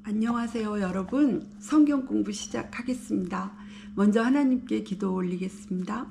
안녕하세요 여러분. 성경 공부 시작하겠습니다. 먼저 하나님께 기도 올리겠습니다.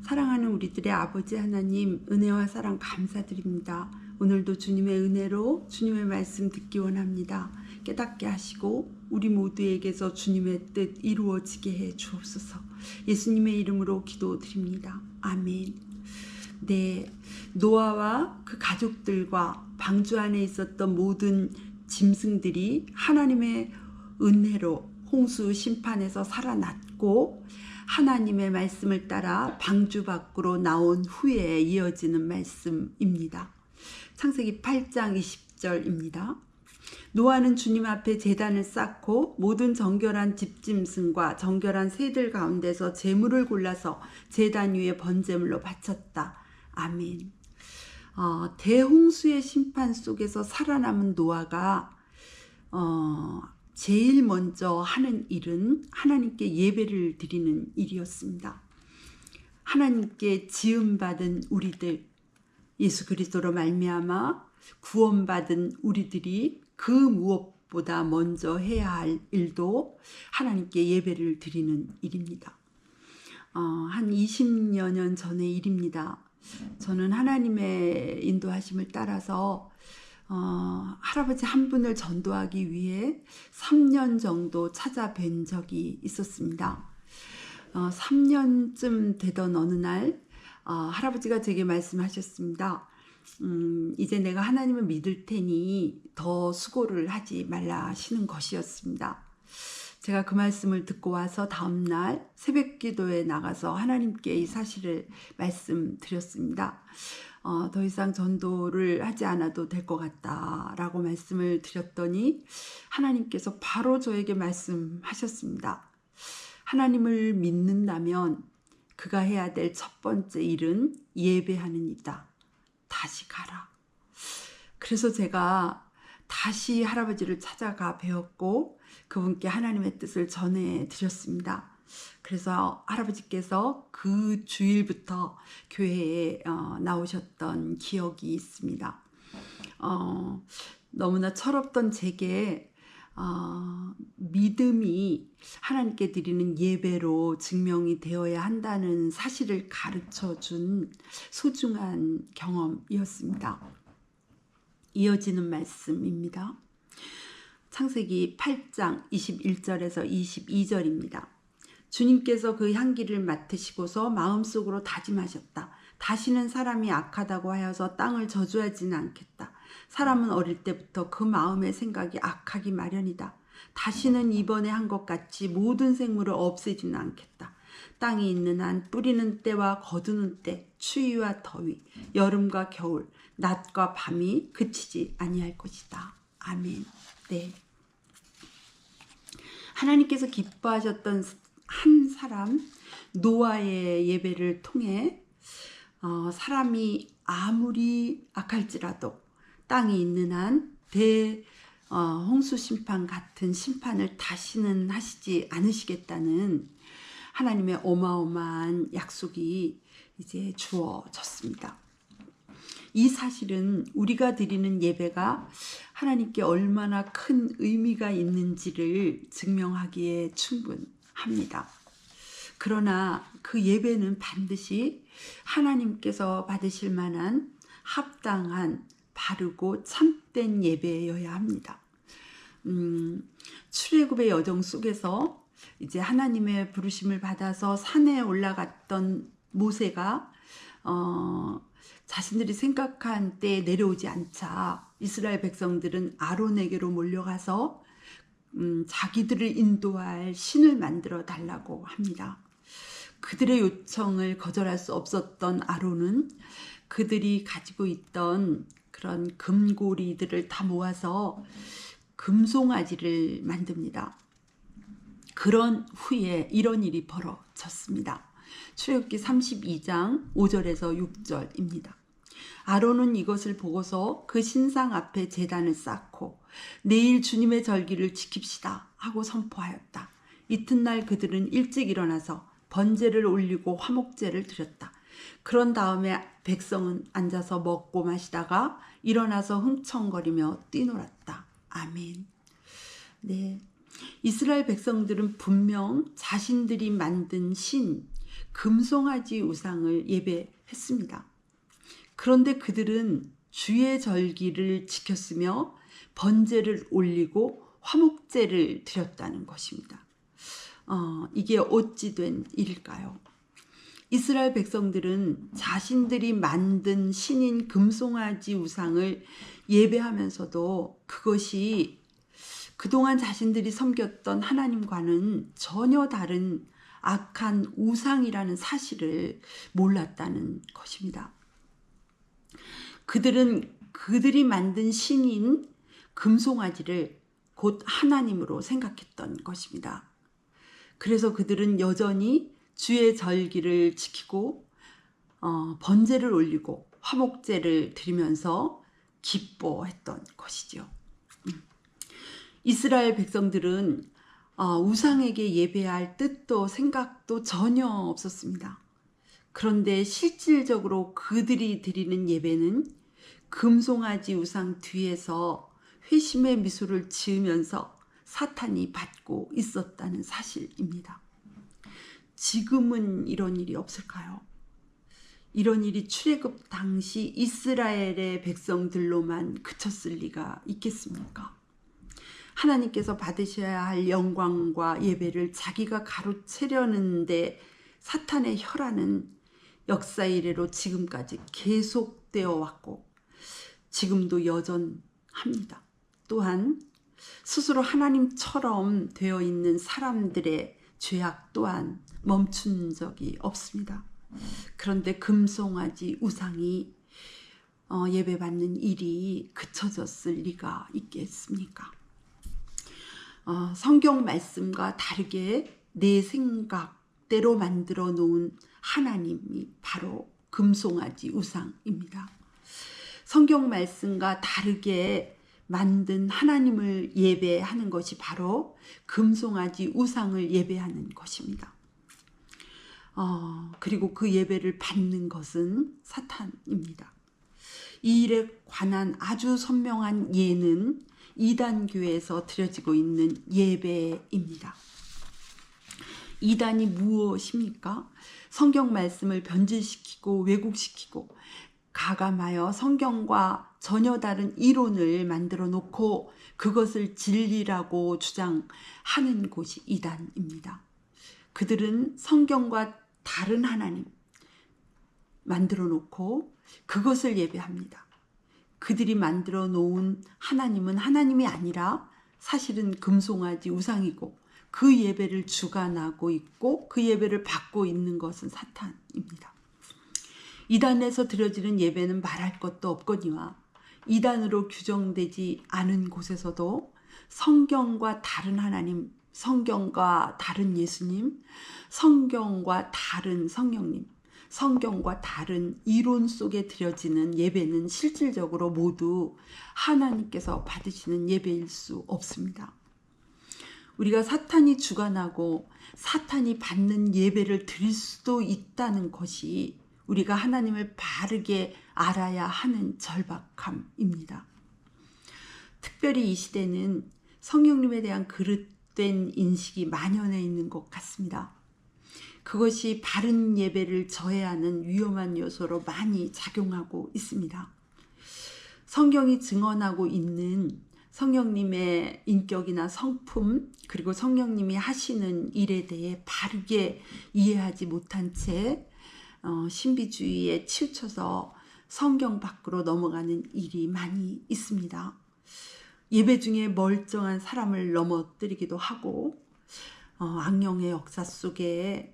사랑하는 우리들의 아버지 하나님, 은혜와 사랑 감사드립니다. 오늘도 주님의 은혜로 주님의 말씀 듣기 원합니다. 깨닫게 하시고 우리 모두에게서 주님의 뜻 이루어지게 해 주옵소서. 예수님의 이름으로 기도드립니다. 아멘. 네, 노아와 그 가족들과 방주 안에 있었던 모든 짐승들이 하나님의 은혜로 홍수 심판에서 살아났고 하나님의 말씀을 따라 방주 밖으로 나온 후에 이어지는 말씀입니다. 창세기 8장 20절입니다. 노아는 주님 앞에 제단을 쌓고 모든 정결한 집짐승과 정결한 새들 가운데서 제물을 골라서 제단 위에 번제물로 바쳤다. 아멘. 대홍수의 심판 속에서 살아남은 노아가 제일 먼저 하는 일은 하나님께 예배를 드리는 일이었습니다. 하나님께 지음받은 우리들, 예수 그리스도로 말미암아 구원받은 우리들이 그 무엇보다 먼저 해야 할 일도 하나님께 예배를 드리는 일입니다. 한 20여 년 전의 일입니다. 저는 하나님의 인도하심을 따라서 할아버지 한 분을 전도하기 위해 3년 정도 찾아뵌 적이 있었습니다. 3년쯤 되던 어느 날 할아버지가 제게 말씀하셨습니다. 이제 내가 하나님을 믿을 테니 더 수고를 하지 말라 하시는 것이었습니다. 제가 그 말씀을 듣고 와서 다음날 새벽 기도에 나가서 하나님께 이 사실을 말씀드렸습니다. 더 이상 전도를 하지 않아도 될 것 같다라고 말씀을 드렸더니 하나님께서 바로 저에게 말씀하셨습니다. 하나님을 믿는다면 그가 해야 될 첫 번째 일은 예배하는 일이다. 다시 가라. 그래서 제가 다시 할아버지를 찾아가 배웠고 그분께 하나님의 뜻을 전해드렸습니다. 그래서 할아버지께서 그 주일부터 교회에 나오셨던 기억이 있습니다. 너무나 철없던 제게 믿음이 하나님께 드리는 예배로 증명이 되어야 한다는 사실을 가르쳐준 소중한 경험이었습니다. 이어지는 말씀입니다. 창세기 8장 21절에서 22절입니다. 주님께서 그 향기를 맡으시고서 마음속으로 다짐하셨다. 다시는 사람이 악하다고 하여서 땅을 저주하지는 않겠다. 사람은 어릴 때부터 그 마음의 생각이 악하기 마련이다. 다시는 이번에 한 것 같이 모든 생물을 없애지는 않겠다. 땅이 있는 한 뿌리는 때와 거두는 때, 추위와 더위, 여름과 겨울, 낮과 밤이 그치지 아니할 것이다. 아멘. 네. 하나님께서 기뻐하셨던 한 사람 노아의 예배를 통해 사람이 아무리 악할지라도 땅이 있는 한 홍수 심판 같은 심판을 다시는 하시지 않으시겠다는 하나님의 어마어마한 약속이 이제 주어졌습니다. 이 사실은 우리가 드리는 예배가 하나님께 얼마나 큰 의미가 있는지를 증명하기에 충분합니다. 그러나 그 예배는 반드시 하나님께서 받으실 만한 합당한 바르고 참된 예배여야 합니다. 출애굽의 여정 속에서 이제 하나님의 부르심을 받아서 산에 올라갔던 모세가 자신들이 생각한 때에 내려오지 않자 이스라엘 백성들은 아론에게로 몰려가서 자기들을 인도할 신을 만들어 달라고 합니다. 그들의 요청을 거절할 수 없었던 아론은 그들이 가지고 있던 그런 금고리들을 다 모아서 금송아지를 만듭니다. 그런 후에 이런 일이 벌어졌습니다. 출애굽기 32장 5절에서 6절입니다. 아론은 이것을 보고서 그 신상 앞에 제단을 쌓고 내일 주님의 절기를 지킵시다 하고 선포하였다. 이튿날 그들은 일찍 일어나서 번제를 올리고 화목제를 드렸다. 그런 다음에 백성은 앉아서 먹고 마시다가 일어나서 흥청거리며 뛰놀았다. 아멘. 네. 이스라엘 백성들은 분명 자신들이 만든 신, 금송아지 우상을 예배했습니다. 그런데 그들은 주의 절기를 지켰으며 번제를 올리고 화목제를 드렸다는 것입니다. 이게 어찌 된 일일까요? 이스라엘 백성들은 자신들이 만든 신인 금송아지 우상을 예배하면서도 그것이 그동안 자신들이 섬겼던 하나님과는 전혀 다른 악한 우상이라는 사실을 몰랐다는 것입니다. 그들은 그들이 만든 신인 금송아지를 곧 하나님으로 생각했던 것입니다. 그래서 그들은 여전히 주의 절기를 지키고 번제를 올리고 화목제를 드리면서 기뻐했던 것이죠. 이스라엘 백성들은 우상에게 예배할 뜻도 생각도 전혀 없었습니다. 그런데 실질적으로 그들이 드리는 예배는 금송아지 우상 뒤에서 회심의 미소를 지으면서 사탄이 받고 있었다는 사실입니다. 지금은 이런 일이 없을까요? 이런 일이 출애굽 당시 이스라엘의 백성들로만 그쳤을 리가 있겠습니까? 하나님께서 받으셔야 할 영광과 예배를 자기가 가로채려는데 사탄의 혈안은 역사 이래로 지금까지 계속되어 왔고 지금도 여전합니다. 또한 스스로 하나님처럼 되어 있는 사람들의 죄악 또한 멈춘 적이 없습니다. 그런데 금송아지 우상이 예배받는 일이 그쳐졌을 리가 있겠습니까? 성경 말씀과 다르게 내 생각대로 만들어 놓은 하나님이 바로 금송아지 우상입니다. 성경 말씀과 다르게 만든 하나님을 예배하는 것이 바로 금송아지 우상을 예배하는 것입니다. 그리고 그 예배를 받는 것은 사탄입니다. 이 일에 관한 아주 선명한 예는 이단교에서 드려지고 있는 예배입니다. 이단이 무엇입니까? 성경 말씀을 변질시키고 왜곡시키고 가감하여 성경과 전혀 다른 이론을 만들어 놓고 그것을 진리라고 주장하는 곳이 이단입니다. 그들은 성경과 다른 하나님 만들어 놓고 그것을 예배합니다. 그들이 만들어 놓은 하나님은 하나님이 아니라 사실은 금송아지 우상이고 그 예배를 주관하고 있고 그 예배를 받고 있는 것은 사탄입니다. 이단에서 드려지는 예배는 말할 것도 없거니와 이단으로 규정되지 않은 곳에서도 성경과 다른 하나님, 성경과 다른 예수님, 성경과 다른 성령님, 성경과 다른 이론 속에 드려지는 예배는 실질적으로 모두 하나님께서 받으시는 예배일 수 없습니다. 우리가 사탄이 주관하고 사탄이 받는 예배를 드릴 수도 있다는 것이 우리가 하나님을 바르게 알아야 하는 절박함입니다. 특별히 이 시대는 성령님에 대한 그릇된 인식이 만연해 있는 것 같습니다. 그것이 바른 예배를 저해하는 위험한 요소로 많이 작용하고 있습니다. 성경이 증언하고 있는 성령님의 인격이나 성품 그리고 성령님이 하시는 일에 대해 바르게 이해하지 못한 채 신비주의에 치우쳐서 성경 밖으로 넘어가는 일이 많이 있습니다. 예배 중에 멀쩡한 사람을 넘어뜨리기도 하고 악령의 역사 속에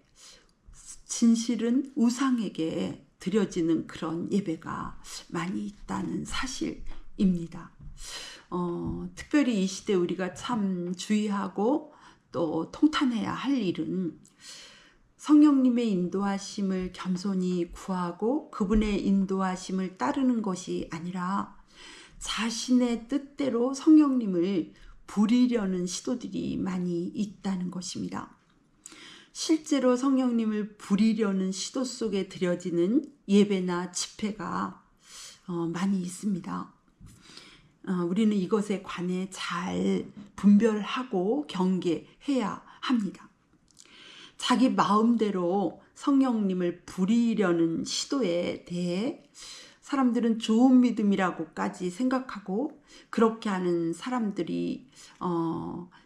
진실은 우상에게 드려지는 그런 예배가 많이 있다는 사실입니다. 특별히 이 시대 우리가 참 주의하고 또 통탄해야 할 일은 성령님의 인도하심을 겸손히 구하고 그분의 인도하심을 따르는 것이 아니라 자신의 뜻대로 성령님을 부리려는 시도들이 많이 있다는 것입니다. 실제로 성령님을 부리려는 시도 속에 드려지는 예배나 집회가 많이 있습니다. 우리는 이것에 관해 잘 분별하고 경계해야 합니다. 자기 마음대로 성령님을 부리려는 시도에 대해 사람들은 좋은 믿음이라고까지 생각하고 그렇게 하는 사람들이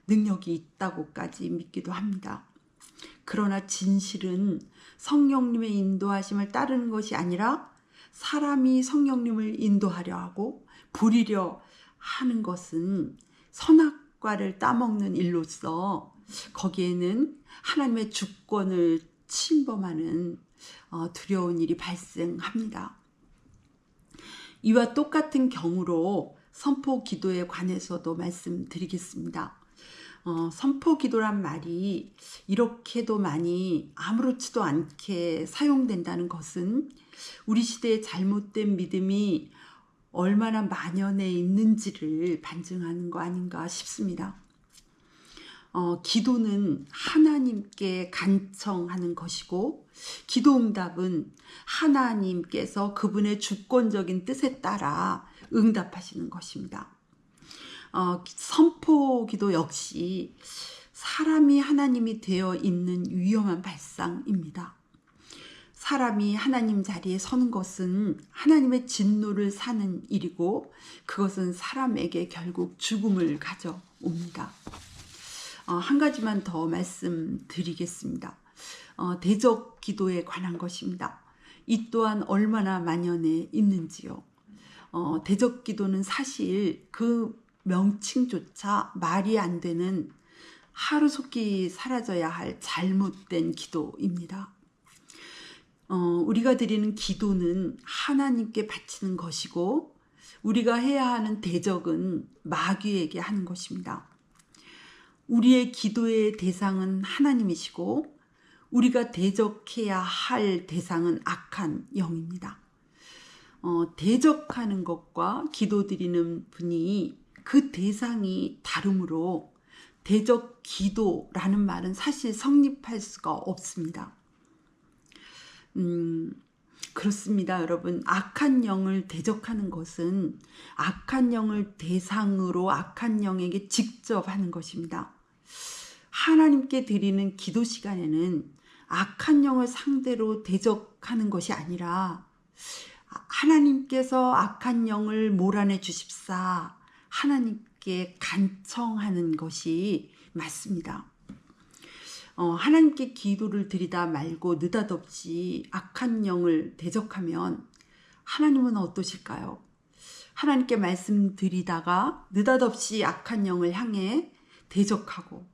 능력이 있다고까지 믿기도 합니다. 그러나 진실은 성령님의 인도하심을 따르는 것이 아니라 사람이 성령님을 인도하려 하고 부리려 하는 것은 선악과를 따먹는 일로서 거기에는 하나님의 주권을 침범하는 두려운 일이 발생합니다. 이와 똑같은 경우로 선포 기도에 관해서도 말씀드리겠습니다. 선포 기도란 말이 이렇게도 많이 아무렇지도 않게 사용된다는 것은 우리 시대의 잘못된 믿음이 얼마나 만연해 있는지를 반증하는 거 아닌가 싶습니다. 기도는 하나님께 간청하는 것이고 기도응답은 하나님께서 그분의 주권적인 뜻에 따라 응답하시는 것입니다. 선포기도 역시 사람이 하나님이 되어 있는 위험한 발상입니다. 사람이 하나님 자리에 서는 것은 하나님의 진노를 사는 일이고 그것은 사람에게 결국 죽음을 가져옵니다. 한 가지만 더 말씀드리겠습니다. 대적 기도에 관한 것입니다. 이 또한 얼마나 만연해 있는지요. 대적 기도는 사실 그 명칭조차 말이 안 되는 하루속히 사라져야 할 잘못된 기도입니다. 우리가 드리는 기도는 하나님께 바치는 것이고 우리가 해야 하는 대적은 마귀에게 하는 것입니다. 우리의 기도의 대상은 하나님이시고 우리가 대적해야 할 대상은 악한 영입니다. 대적하는 것과 기도드리는 분이 그 대상이 다르므로 대적 기도라는 말은 사실 성립할 수가 없습니다. 그렇습니다, 여러분. 악한 영을 대적하는 것은 악한 영을 대상으로 악한 영에게 직접 하는 것입니다. 하나님께 드리는 기도 시간에는 악한 영을 상대로 대적하는 것이 아니라 하나님께서 악한 영을 몰아내 주십사 하나님께 간청하는 것이 맞습니다. 하나님께 기도를 드리다 말고 느닷없이 악한 영을 대적하면 하나님은 어떠실까요? 하나님께 말씀드리다가 느닷없이 악한 영을 향해 대적하고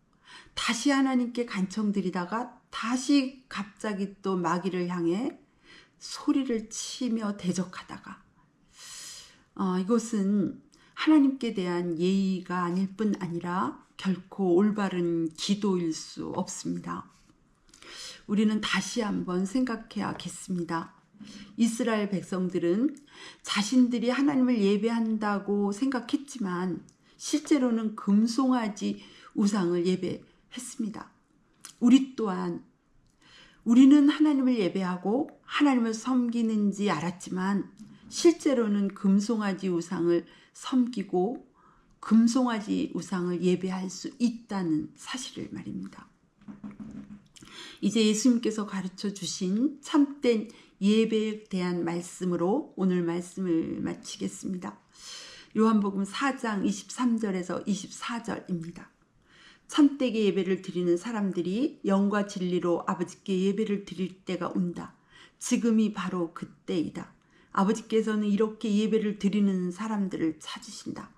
다시 하나님께 간청드리다가 다시 갑자기 또 마귀를 향해 소리를 치며 대적하다가 이것은 하나님께 대한 예의가 아닐 뿐 아니라 결코 올바른 기도일 수 없습니다. 우리는 다시 한번 생각해야겠습니다. 이스라엘 백성들은 자신들이 하나님을 예배한다고 생각했지만 실제로는 금송아지 우상을 예배했습니다. 우리 또한 우리는 하나님을 예배하고 하나님을 섬기는지 알았지만 실제로는 금송아지 우상을 섬기고 금송아지 우상을 예배할 수 있다는 사실을 말입니다. 이제 예수님께서 가르쳐 주신 참된 예배에 대한 말씀으로 오늘 말씀을 마치겠습니다. 요한복음 4장 23절에서 24절입니다. 참되게 예배를 드리는 사람들이 영과 진리로 아버지께 예배를 드릴 때가 온다. 지금이 바로 그때이다. 아버지께서는 이렇게 예배를 드리는 사람들을 찾으신다.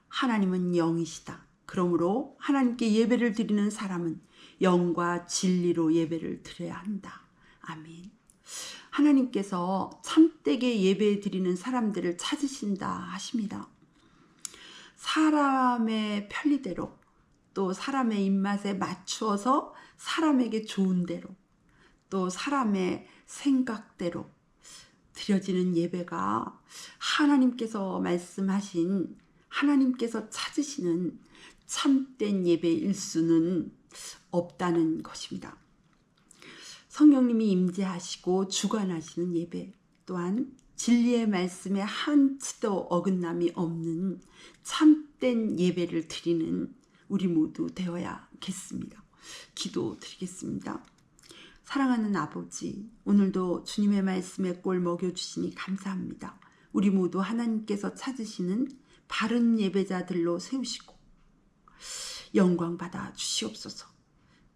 하나님은 영이시다. 그러므로 하나님께 예배를 드리는 사람은 영과 진리로 예배를 드려야 한다. 아멘. 하나님께서 참되게 예배 드리는 사람들을 찾으신다 하십니다. 사람의 편리대로 또 사람의 입맛에 맞추어서 사람에게 좋은 대로 또 사람의 생각대로 드려지는 예배가 하나님께서 말씀하신 하나님께서 찾으시는 참된 예배일 수는 없다는 것입니다. 성령님이 임재하시고 주관하시는 예배 또한 진리의 말씀에 한치도 어긋남이 없는 참된 예배를 드리는 우리 모두 되어야겠습니다. 기도드리겠습니다. 사랑하는 아버지, 오늘도 주님의 말씀에 꼴 먹여주시니 감사합니다. 우리 모두 하나님께서 찾으시는 바른 예배자들로 세우시고 영광 받아 주시옵소서.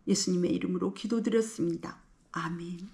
예수님의 이름으로 기도드렸습니다. 아멘.